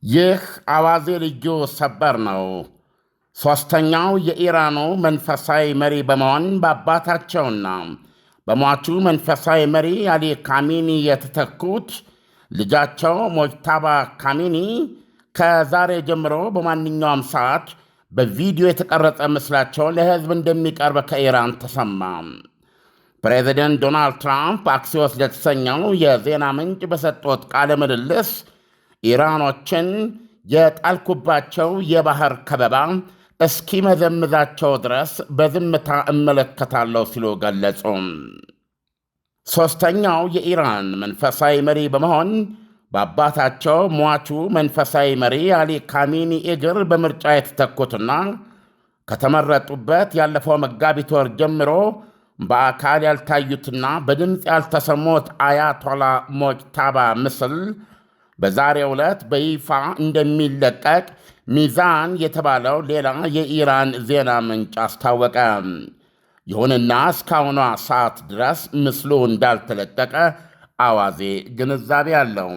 ይህ አዋዜ ልዩ ሰበር ነው። ሦስተኛው የኢራኑ መንፈሳዊ መሪ በመሆን በአባታቸውና በሟቹ መንፈሳዊ መሪ አሊ ካሚኒ የተተኩት ልጃቸው ሞጅታባ ካሚኒ ከዛሬ ጀምሮ በማንኛውም ሰዓት በቪዲዮ የተቀረጸ ምስላቸው ለሕዝብ እንደሚቀርብ ከኢራን ተሰማ። ፕሬዚደንት ዶናልድ ትራምፕ አክሲዮስ ለተሰኘው የዜና ምንጭ በሰጡት ቃለ ምልልስ ኢራኖችን የጣልኩባቸው የባህር ከበባ እስኪመዘምዛቸው ድረስ በዝምታ እመለከታለሁ ሲሉ ገለጹ። ሦስተኛው የኢራን መንፈሳዊ መሪ በመሆን በአባታቸው ሟቹ መንፈሳዊ መሪ አሊ ካሚኒ እግር በምርጫ የተተኩትና ከተመረጡበት ያለፈው መጋቢት ወር ጀምሮ በአካል ያልታዩትና በድምፅ ያልተሰሙት አያቶላ ሞጅታባ ምስል በዛሬው ዕለት በይፋ እንደሚለቀቅ ሚዛን የተባለው ሌላ የኢራን ዜና ምንጭ አስታወቀ። ይሁንና እስካሁኗ ሰዓት ድረስ ምስሉ እንዳልተለቀቀ አዋዜ ግንዛቤ አለው።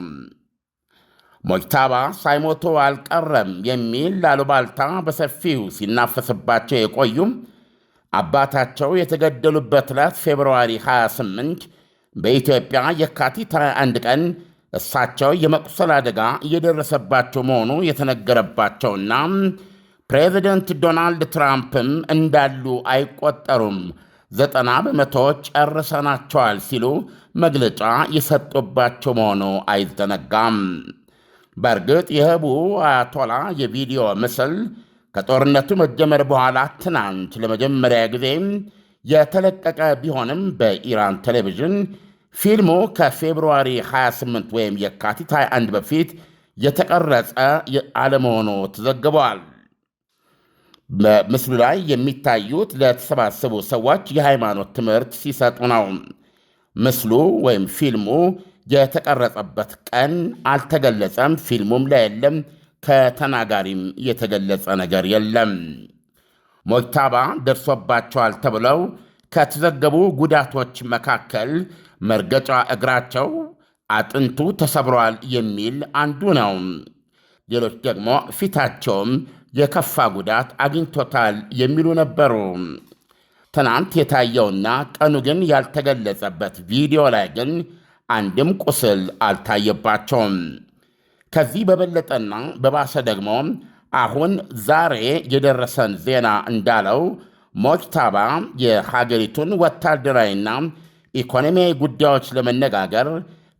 ሞጅታባ ሳይሞቱ አልቀረም የሚል አሉባልታ በሰፊው ሲናፈስባቸው የቆዩም አባታቸው የተገደሉበት ዕለት ፌብርዋሪ 28 በኢትዮጵያ የካቲት 21 ቀን እሳቸው የመቁሰል አደጋ እየደረሰባቸው መሆኑ የተነገረባቸውና ፕሬዚደንት ዶናልድ ትራምፕም እንዳሉ አይቆጠሩም፣ 90 በመቶ ጨርሰናቸዋል ሲሉ መግለጫ የሰጡባቸው መሆኑ አይዘነጋም። በእርግጥ የህቡ አያቶላ የቪዲዮ ምስል ከጦርነቱ መጀመር በኋላ ትናንት ለመጀመሪያ ጊዜ የተለቀቀ ቢሆንም በኢራን ቴሌቪዥን ፊልሙ ከፌብርዋሪ 28 ወይም የካቲት 21 በፊት የተቀረጸ አለመሆኑ ተዘግቧል። በምስሉ ላይ የሚታዩት ለተሰባሰቡ ሰዎች የሃይማኖት ትምህርት ሲሰጡ ነው። ምስሉ ወይም ፊልሙ የተቀረጸበት ቀን አልተገለጸም። ፊልሙም ላይ የለም። ከተናጋሪም የተገለጸ ነገር የለም። ሞጅታባ ደርሶባቸዋል ተብለው ከተዘገቡ ጉዳቶች መካከል መርገጫ እግራቸው አጥንቱ ተሰብሯል የሚል አንዱ ነው። ሌሎች ደግሞ ፊታቸውም የከፋ ጉዳት አግኝቶታል የሚሉ ነበሩ። ትናንት የታየውና ቀኑ ግን ያልተገለጸበት ቪዲዮ ላይ ግን አንድም ቁስል አልታየባቸውም። ከዚህ በበለጠና በባሰ ደግሞ አሁን ዛሬ የደረሰን ዜና እንዳለው ሞጅታባ የሀገሪቱን ወታደራዊና ኢኮኖሚያዊ ጉዳዮች ለመነጋገር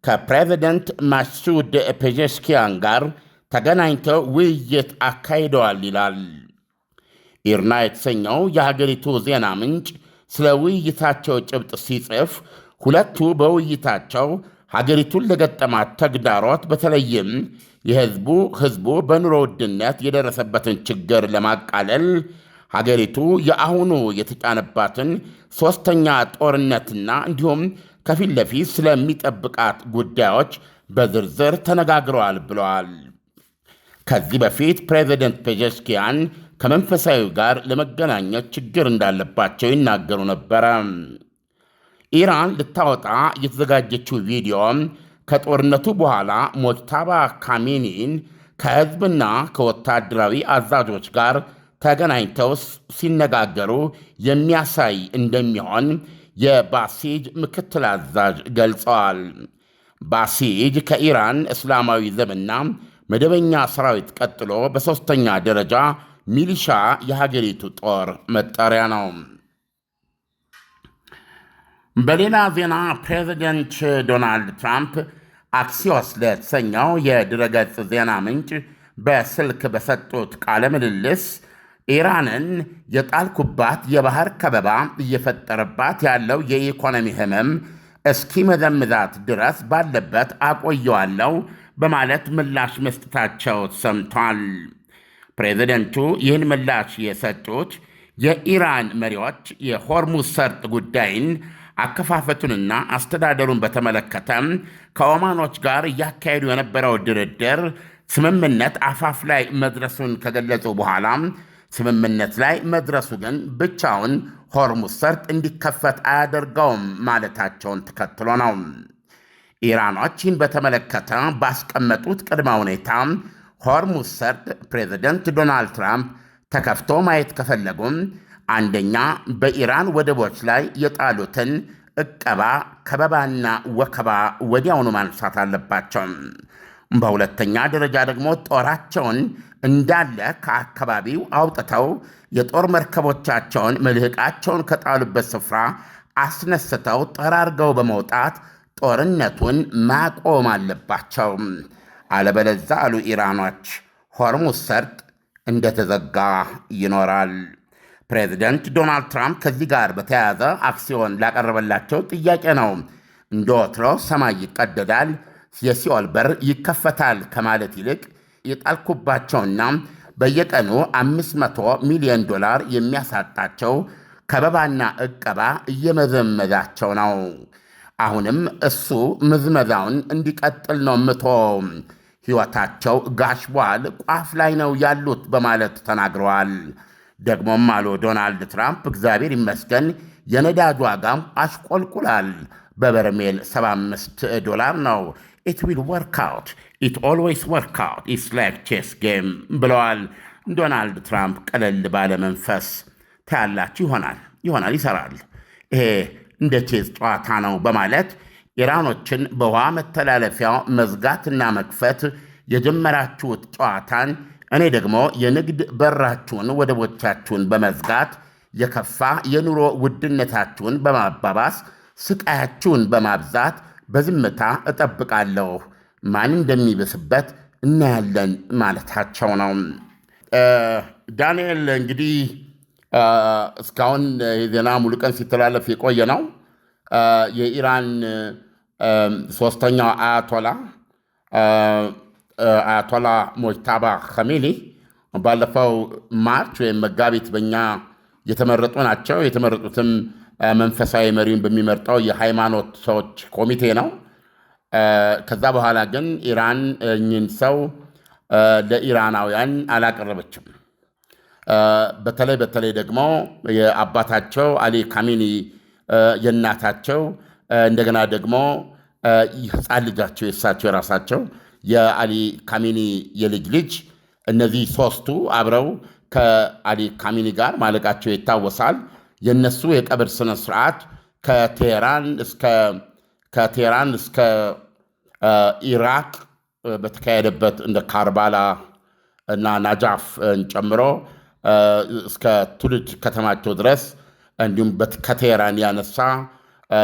ከፕሬዚደንት ማሱድ ፔዜሽኪያን ጋር ተገናኝተው ውይይት አካሂደዋል ይላል። ኢርና የተሰኘው የሀገሪቱ ዜና ምንጭ ስለ ውይይታቸው ጭብጥ ሲጽፍ ሁለቱ በውይይታቸው ሀገሪቱን ለገጠማት ተግዳሮት በተለይም ሕዝቡ በኑሮ ውድነት የደረሰበትን ችግር ለማቃለል ሀገሪቱ የአሁኑ የተጫነባትን ሦስተኛ ጦርነትና እንዲሁም ከፊት ለፊት ስለሚጠብቃት ጉዳዮች በዝርዝር ተነጋግረዋል ብለዋል። ከዚህ በፊት ፕሬዚደንት ፔዜሽኪያን ከመንፈሳዊ ጋር ለመገናኘት ችግር እንዳለባቸው ይናገሩ ነበረ። ኢራን ልታወጣ የተዘጋጀችው ቪዲዮ ከጦርነቱ በኋላ ሞጅታባ ካሚኒን ከሕዝብና ከወታደራዊ አዛዦች ጋር ተገናኝተው ሲነጋገሩ የሚያሳይ እንደሚሆን የባሲጅ ምክትል አዛዥ ገልጸዋል። ባሲጅ ከኢራን እስላማዊ ዘብና መደበኛ ሰራዊት ቀጥሎ በሦስተኛ ደረጃ ሚሊሻ የሀገሪቱ ጦር መጠሪያ ነው። በሌላ ዜና ፕሬዚደንት ዶናልድ ትራምፕ አክሲዮስ ለተሰኘው የድረገጽ ዜና ምንጭ በስልክ በሰጡት ቃለ ምልልስ ኢራንን የጣልኩባት የባህር ከበባ እየፈጠረባት ያለው የኢኮኖሚ ህመም እስኪመዘምዛት ድረስ ባለበት አቆየዋለሁ በማለት ምላሽ መስጠታቸው ሰምቷል። ፕሬዚደንቱ ይህን ምላሽ የሰጡት የኢራን መሪዎች የሆርሙዝ ሰርጥ ጉዳይን አከፋፈቱንና አስተዳደሩን በተመለከተ ከኦማኖች ጋር እያካሄዱ የነበረው ድርድር ስምምነት አፋፍ ላይ መድረሱን ከገለጹ በኋላ ስምምነት ላይ መድረሱ ግን ብቻውን ሆርሙዝ ሰርጥ እንዲከፈት አያደርገውም ማለታቸውን ተከትሎ ነው። ኢራኖች ይህን በተመለከተ ባስቀመጡት ቅድመ ሁኔታ ሆርሙዝ ሰርጥ ፕሬዚደንት ዶናልድ ትራምፕ ተከፍቶ ማየት ከፈለጉም አንደኛ በኢራን ወደቦች ላይ የጣሉትን ዕቀባ፣ ከበባና ወከባ ወዲያውኑ ማንሳት አለባቸው። በሁለተኛ ደረጃ ደግሞ ጦራቸውን እንዳለ ከአካባቢው አውጥተው የጦር መርከቦቻቸውን መልህቃቸውን ከጣሉበት ስፍራ አስነስተው ጠራርገው በመውጣት ጦርነቱን ማቆም አለባቸው። አለበለዛ አሉ ኢራኖች ሆርሙዝ ሰርጥ እንደተዘጋ ይኖራል። ፕሬዚደንት ዶናልድ ትራምፕ ከዚህ ጋር በተያያዘ አክሲዮን ላቀረበላቸው ጥያቄ ነው እንደ ወትሮው ሰማይ ይቀደዳል፣ የሲኦል በር ይከፈታል ከማለት ይልቅ የጣልኩባቸውና በየቀኑ $500 ሚሊዮን የሚያሳጣቸው ከበባና ዕቀባ እየመዘመዛቸው ነው። አሁንም እሱ ምዝመዛውን እንዲቀጥል ነው ምተወው። ሕይወታቸው ጋሽቧል፣ ቋፍ ላይ ነው ያሉት በማለት ተናግረዋል። ደግሞም አሉ ዶናልድ ትራምፕ እግዚአብሔር ይመስገን የነዳጅ ዋጋም አሽቆልቁላል፣ በበርሜል $75 ነው። ኢት ዊል ወርክ አውት ኢት ኦልዌይስ ወርክ አውት ኢትስ ላይክ ቼስ ጌም ብለዋል ዶናልድ ትራምፕ ቀለል ባለ መንፈስ። ታያላችሁ ይሆናል ይሰራል፣ ይሄ እንደ ቼዝ ጨዋታ ነው በማለት ኢራኖችን በውሃ መተላለፊያው መዝጋትና መክፈት የጀመራችሁት ጨዋታን እኔ ደግሞ የንግድ በራችሁን ወደቦቻችሁን በመዝጋት የከፋ የኑሮ ውድነታችሁን በማባባስ ስቃያችሁን በማብዛት በዝምታ እጠብቃለሁ፣ ማን እንደሚብስበት እናያለን ማለታቸው ነው። ዳንኤል እንግዲህ እስካሁን የዜና ሙሉ ቀን ሲተላለፍ የቆየ ነው። የኢራን ሶስተኛው አያቶላ ሞጅታባ ኸሜኒ ባለፈው ማርች ወይም መጋቢት በኛ የተመረጡ ናቸው። የተመረጡትም መንፈሳዊ መሪውን በሚመርጠው የሃይማኖት ሰዎች ኮሚቴ ነው። ከዛ በኋላ ግን ኢራን እኚህን ሰው ለኢራናውያን አላቀረበችም። በተለይ ደግሞ የአባታቸው አሊ ካሚኒ የእናታቸው እንደገና ደግሞ ሕፃን ልጃቸው የእሳቸው የራሳቸው የአሊ ካሚኒ የልጅ ልጅ እነዚህ ሦስቱ አብረው ከአሊ ካሚኒ ጋር ማለቃቸው ይታወሳል። የነሱ የቀብር ስነ ስርዓት ከቴህራን እስከ ኢራቅ በተካሄደበት እንደ ካርባላ እና ናጃፍ ጨምሮ እስከ ትውልድ ከተማቸው ድረስ እንዲሁም ከቴህራን ያነሳ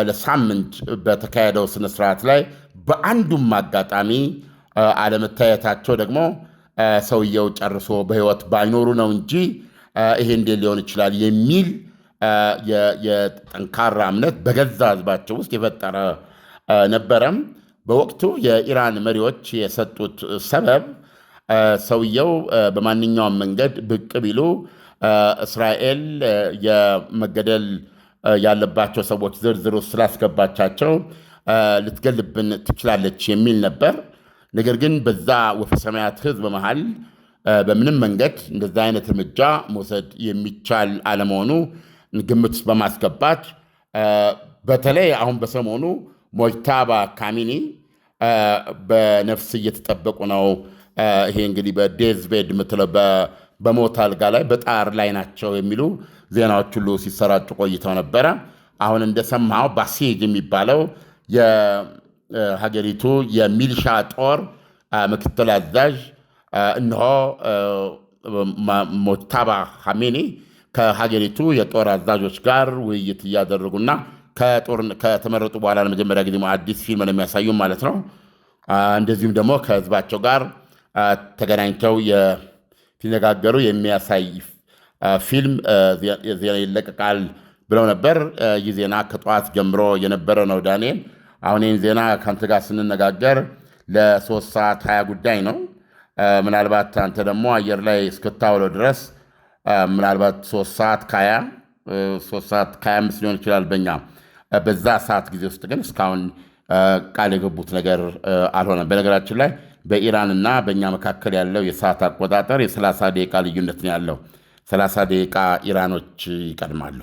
ለሳምንት በተካሄደው ስነ ስርዓት ላይ በአንዱም አጋጣሚ አለመታየታቸው ደግሞ ሰውየው ጨርሶ በሕይወት ባይኖሩ ነው እንጂ ይሄ እንዴት ሊሆን ይችላል የሚል የጠንካራ እምነት በገዛ ሕዝባቸው ውስጥ የፈጠረ ነበረም። በወቅቱ የኢራን መሪዎች የሰጡት ሰበብ ሰውየው በማንኛውም መንገድ ብቅ ቢሉ እስራኤል የመገደል ያለባቸው ሰዎች ዝርዝር ውስጥ ስላስገባቻቸው ልትገልብን ትችላለች የሚል ነበር። ነገር ግን በዛ ወፈሰማያት ሕዝብ መሃል በምንም መንገድ እንደዛ አይነት እርምጃ መውሰድ የሚቻል አለመሆኑ ግምት ውስጥ በማስገባት በተለይ አሁን በሰሞኑ ሞጅታባ ካሚኒ በነፍስ እየተጠበቁ ነው። ይሄ እንግዲህ በዴዝ ቤድ ምትለው በሞት አልጋ ላይ በጣር ላይ ናቸው የሚሉ ዜናዎች ሁሉ ሲሰራጩ ቆይተው ነበረ። አሁን እንደሰማው ባሲጅ የሚባለው የሀገሪቱ የሚሊሻ ጦር ምክትል አዛዥ እነሆ ሞጅታባ ኻሜኒ ከሀገሪቱ የጦር አዛዦች ጋር ውይይት እያደረጉና ከተመረጡ በኋላ ለመጀመሪያ ጊዜ አዲስ ፊልም ነው የሚያሳዩ ማለት ነው። እንደዚሁም ደግሞ ከህዝባቸው ጋር ተገናኝተው ሲነጋገሩ የሚያሳይ ፊልም ዜና ይለቀቃል ብለው ነበር። ይህ ዜና ከጠዋት ጀምሮ የነበረ ነው። ዳንኤል፣ አሁን ይህን ዜና ከአንተ ጋር ስንነጋገር ለ3 ሰዓት 20 ጉዳይ ነው። ምናልባት አንተ ደግሞ አየር ላይ እስክታውለው ድረስ ምናልባት 3 ሰዓት ከ20 3 ሰዓት ከ25 ሊሆን ይችላል በኛ በዛ ሰዓት ጊዜ ውስጥ ግን እስካሁን ቃል የገቡት ነገር አልሆነም። በነገራችን ላይ በኢራንና በእኛ መካከል ያለው የሰዓት አቆጣጠር የ30 ደቂቃ ልዩነት ነው ያለው። 30 ደቂቃ ኢራኖች ይቀድማሉ።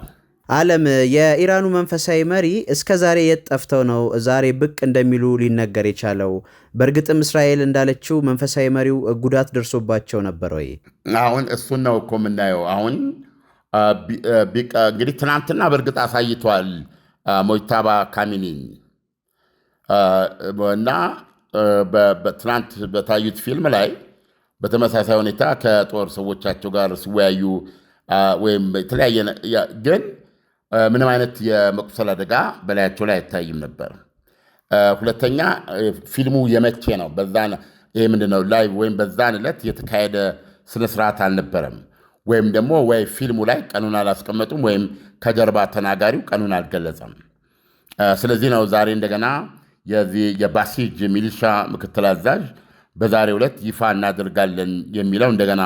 ዓለም የኢራኑ መንፈሳዊ መሪ እስከ ዛሬ የት ጠፍተው ነው ዛሬ ብቅ እንደሚሉ ሊነገር የቻለው? በእርግጥም እስራኤል እንዳለችው መንፈሳዊ መሪው ጉዳት ደርሶባቸው ነበር ወይ? አሁን እሱን ነው እኮ የምናየው። አሁን እንግዲህ ትናንትና በእርግጥ አሳይቷል ሞጅታባ ካሚኒን እና ትናንት በታዩት ፊልም ላይ በተመሳሳይ ሁኔታ ከጦር ሰዎቻቸው ጋር ሲወያዩ ወይም የተለያየ ግን ምንም አይነት የመቁሰል አደጋ በላያቸው ላይ አይታይም ነበር። ሁለተኛ ፊልሙ የመቼ ነው? ይሄ ምንድነው ላይቭ ወይም በዛን ዕለት የተካሄደ ስነስርዓት አልነበረም። ወይም ደግሞ ወይ ፊልሙ ላይ ቀኑን አላስቀመጡም ወይም ከጀርባ ተናጋሪው ቀኑን አልገለጸም። ስለዚህ ነው ዛሬ እንደገና የባሲጅ ሚሊሻ ምክትል አዛዥ በዛሬው ዕለት ይፋ እናደርጋለን የሚለው እንደገና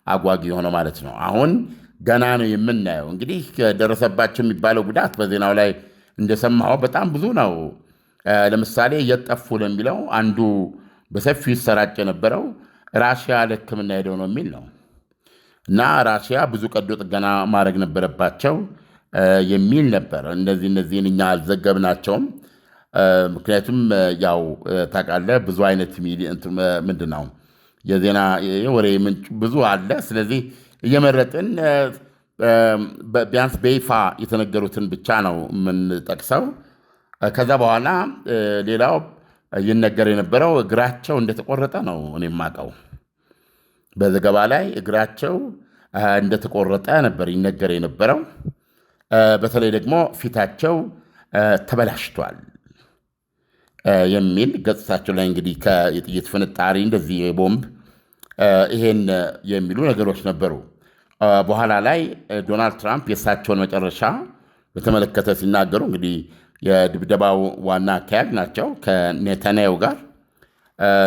አጓጊ የሆነው ማለት ነው። አሁን ገና ነው የምናየው። እንግዲህ ደረሰባቸው የሚባለው ጉዳት በዜናው ላይ እንደሰማው በጣም ብዙ ነው። ለምሳሌ የጠፉ ለሚለው አንዱ በሰፊው ይሰራጭ የነበረው ራሽያ ለሕክምና ሄደው ነው የሚል ነው እና ራሽያ ብዙ ቀዶ ጥገና ማድረግ ነበረባቸው የሚል ነበር። እነዚህን እኛ አልዘገብናቸውም። ምክንያቱም ያው ታውቃለህ ብዙ አይነት ምንድን ነው የዜና ወሬ ምንጭ ብዙ አለ። ስለዚህ እየመረጥን ቢያንስ በይፋ የተነገሩትን ብቻ ነው የምንጠቅሰው። ከዛ በኋላ ሌላው ይነገር የነበረው እግራቸው እንደተቆረጠ ነው እኔ የማውቀው። በዘገባ ላይ እግራቸው እንደተቆረጠ ነበር ይነገር የነበረው። በተለይ ደግሞ ፊታቸው ተበላሽቷል የሚል ገጽታቸው ላይ እንግዲህ የጥይት ፍንጣሪ እንደዚህ የቦምብ ይሄን የሚሉ ነገሮች ነበሩ። በኋላ ላይ ዶናልድ ትራምፕ የእሳቸውን መጨረሻ በተመለከተ ሲናገሩ እንግዲህ የድብደባው ዋና አካያጅ ናቸው ከኔታንያሁ ጋር።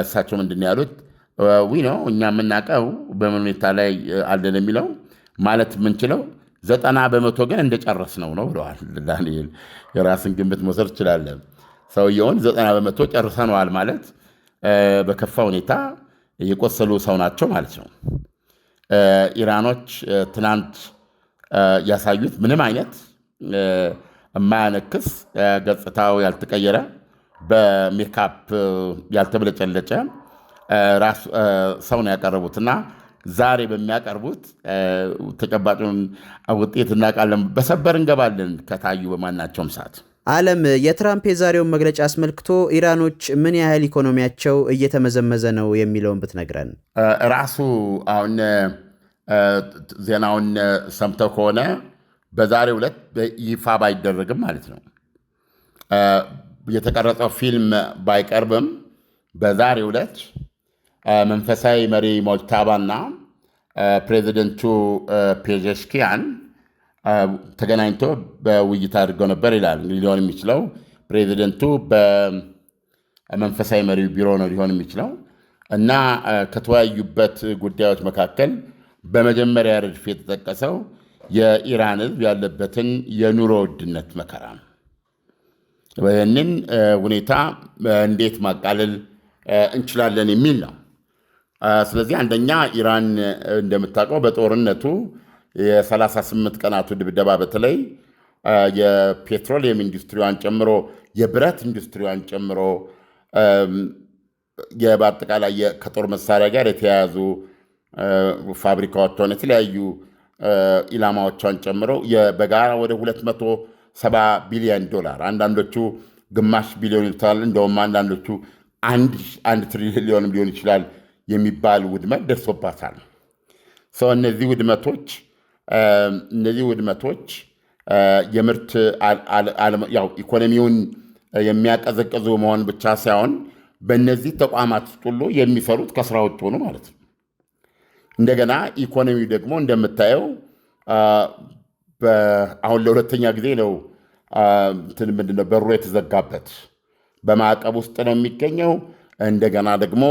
እሳቸው ምንድን ያሉት ነው እኛ የምናውቀው በምን ሁኔታ ላይ አለን የሚለው ማለት የምንችለው 90% ግን እንደጨረስ ነው ብለዋል። ዳንኤል የራስን ግምት መውሰድ ትችላለን። ሰውየውን 90% ጨርሰነዋል ማለት በከፋ ሁኔታ የቆሰሉ ሰው ናቸው ማለት ነው። ኢራኖች ትናንት ያሳዩት ምንም አይነት የማያነክስ ገጽታው ያልተቀየረ በሜካፕ ያልተብለጨለጨ ሰው ነው ያቀረቡትና ዛሬ በሚያቀርቡት ተጨባጩን ውጤት እናውቃለን። በሰበር እንገባለን ከታዩ በማናቸውም ሰዓት። ዓለም የትራምፕ የዛሬውን መግለጫ አስመልክቶ ኢራኖች ምን ያህል ኢኮኖሚያቸው እየተመዘመዘ ነው የሚለውን ብትነግረን። ራሱ አሁን ዜናውን ሰምተው ከሆነ በዛሬው ዕለት ይፋ ባይደረግም ማለት ነው የተቀረጸው ፊልም ባይቀርብም በዛሬው ዕለት መንፈሳዊ መሪ ሞጅታባና ፕሬዚደንቱ ፔዜሽኪያን ተገናኝቶ በውይይት አድርገው ነበር ይላል። እንግዲህ ሊሆን የሚችለው ፕሬዚደንቱ በመንፈሳዊ መሪው ቢሮ ነው ሊሆን የሚችለው እና ከተወያዩበት ጉዳዮች መካከል በመጀመሪያ ረድፍ የተጠቀሰው የኢራን ሕዝብ ያለበትን የኑሮ ውድነት መከራ ነው። ይህንን ሁኔታ እንዴት ማቃለል እንችላለን የሚል ነው። ስለዚህ አንደኛ ኢራን እንደምታውቀው በጦርነቱ የ38 ቀናቱ ድብደባ በተለይ የፔትሮሊየም ኢንዱስትሪዋን ጨምሮ የብረት ኢንዱስትሪዋን ጨምሮ በአጠቃላይ ከጦር መሳሪያ ጋር የተያያዙ ፋብሪካዎቿን የተለያዩ ኢላማዎቿን ጨምሮ በጋራ ወደ $270 ቢሊዮን አንዳንዶቹ ግማሽ ቢሊዮን ይሉታል፣ እንደውም አንዳንዶቹ አንድ ትሪሊዮን ሊሆን ይችላል የሚባል ውድመት ደርሶባታል። እነዚህ ውድመቶች የምርት ኢኮኖሚውን የሚያቀዘቅዙ መሆን ብቻ ሳይሆን በእነዚህ ተቋማት ውስጥ ሁሉ የሚሰሩት ከስራ ውጭ ሆኑ ማለት ነው። እንደገና ኢኮኖሚው ደግሞ እንደምታየው አሁን ለሁለተኛ ጊዜ ነው ምንድነው በሩ የተዘጋበት። በማዕቀብ ውስጥ ነው የሚገኘው። እንደገና ደግሞ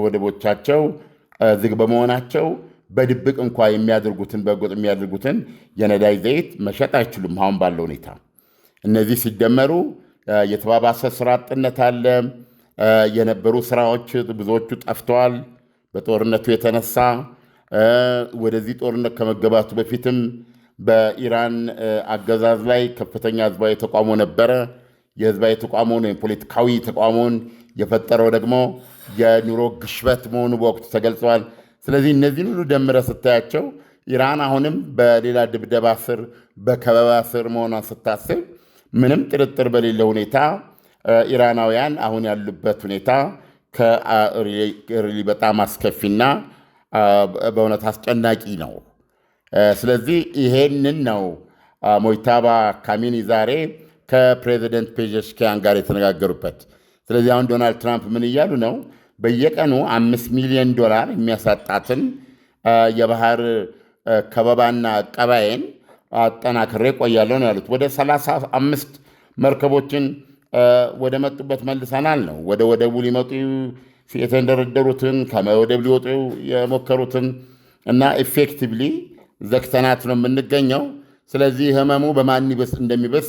ወደቦቻቸው ዝግ በመሆናቸው በድብቅ እንኳ በጎጥ የሚያደርጉትን የነዳጅ ዘይት መሸጥ አይችሉም አሁን ባለው ሁኔታ። እነዚህ ሲደመሩ የተባባሰ ስራ አጥነት አለ። የነበሩ ስራዎች ብዙዎቹ ጠፍተዋል በጦርነቱ የተነሳ። ወደዚህ ጦርነት ከመገባቱ በፊትም በኢራን አገዛዝ ላይ ከፍተኛ ህዝባዊ ተቃውሞ ነበረ። የህዝባዊ ተቃውሞውን ወይም ፖለቲካዊ ተቃውሞውን የፈጠረው ደግሞ የኑሮ ግሽበት መሆኑ በወቅቱ ተገልጸዋል። ስለዚህ እነዚህን ሁሉ ደምረ ስታያቸው ኢራን አሁንም በሌላ ድብደባ ስር በከበባ ስር መሆኗን ስታስብ ምንም ጥርጥር በሌለ ሁኔታ ኢራናውያን አሁን ያሉበት ሁኔታ በጣም አስከፊና በእውነት አስጨናቂ ነው። ስለዚህ ይሄንን ነው ሞይታባ ካሚኒ ዛሬ ከፕሬዚደንት ፔዜሽኪያን ጋር የተነጋገሩበት። ስለዚህ አሁን ዶናልድ ትራምፕ ምን እያሉ ነው? በየቀኑ $5 ሚሊዮን የሚያሳጣትን የባህር ከበባና ቀባዬን አጠናክሬ ቆያለሁ ነው ያሉት። ወደ 35 መርከቦችን ወደ መጡበት መልሰናል ነው። ወደ ወደቡ ሊመጡ የተንደረደሩትን ከወደብ ሊወጡ የሞከሩትን እና ኤፌክቲቭሊ ዘግተናት ነው የምንገኘው። ስለዚህ ህመሙ በማን እንደሚበስ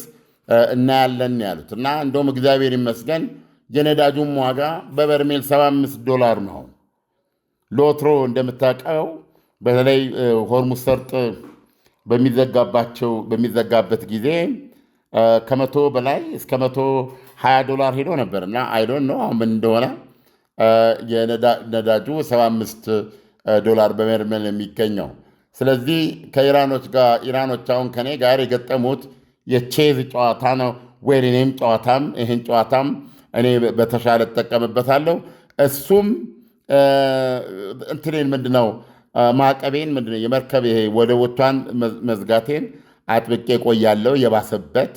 እናያለን ያሉት እና እንደውም እግዚአብሔር ይመስገን የነዳጁም ዋጋ በበርሜል $75 ነው። ሎትሮ እንደምታውቀው በተለይ ሆርሙዝ ሰርጥ በሚዘጋበት ጊዜ ከ100 በላይ እስከ $120 ሄዶ ነበር እና አይዶን ነው አሁን ምን እንደሆነ የነዳጁ $75 በበርሜል የሚገኘው። ስለዚህ ከኢራኖች አሁን ከኔ ጋር የገጠሙት የቼዝ ጨዋታ ነው። ወይኔም ይህን ጨዋታም እኔ በተሻለ እጠቀምበታለሁ። እሱም እንትኔን ምንድነው ማዕቀቤን ምንድነው የመርከብ ይሄ ወደቦቿን መዝጋቴን አጥብቄ ቆያለሁ፣ የባሰበት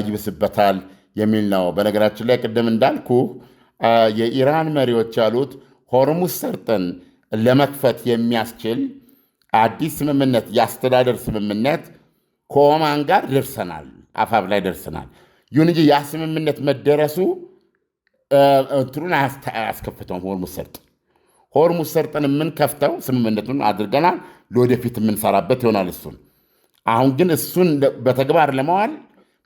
ይብስበታል የሚል ነው። በነገራችን ላይ ቅድም እንዳልኩ የኢራን መሪዎች ያሉት ሆርሙዝ ሰርጥን ለመክፈት የሚያስችል አዲስ ስምምነት፣ የአስተዳደር ስምምነት ከኦማን ጋር ደርሰናል፣ አፋፍ ላይ ደርሰናል። ይሁን እንጂ ያ ስምምነት መደረሱ እንትኑን አያስከፍተውም። ሆርሙዝ ሰርጥን የምንከፍተው ስምምነቱን አድርገናል፣ ለወደፊት የምንሰራበት ይሆናል እሱን። አሁን ግን እሱን በተግባር ለመዋል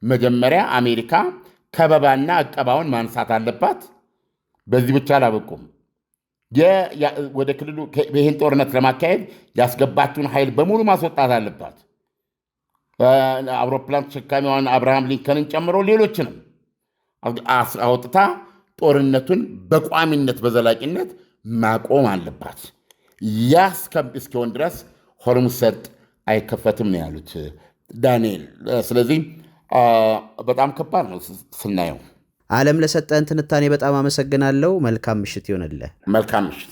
መጀመሪያ አሜሪካ ከበባና ዕቀባውን ማንሳት አለባት። በዚህ ብቻ አላበቁም። ወደ ክልሉ ይህን ጦርነት ለማካሄድ ያስገባችውን ኃይል በሙሉ ማስወጣት አለባት። አውሮፕላን ተሸካሚዋን አብርሃም ሊንከንን ጨምሮ ሌሎችንም አውጥታ ጦርነቱን በቋሚነት በዘላቂነት ማቆም አለባት። ያ እስኪሆን ድረስ ሆርሙዝ ሰርጥ አይከፈትም ነው ያሉት ዳንኤል። ስለዚህ በጣም ከባድ ነው ስናየው። ዓለም ለሰጠን ትንታኔ በጣም አመሰግናለሁ። መልካም ምሽት ይሆንልህ። መልካም ምሽት።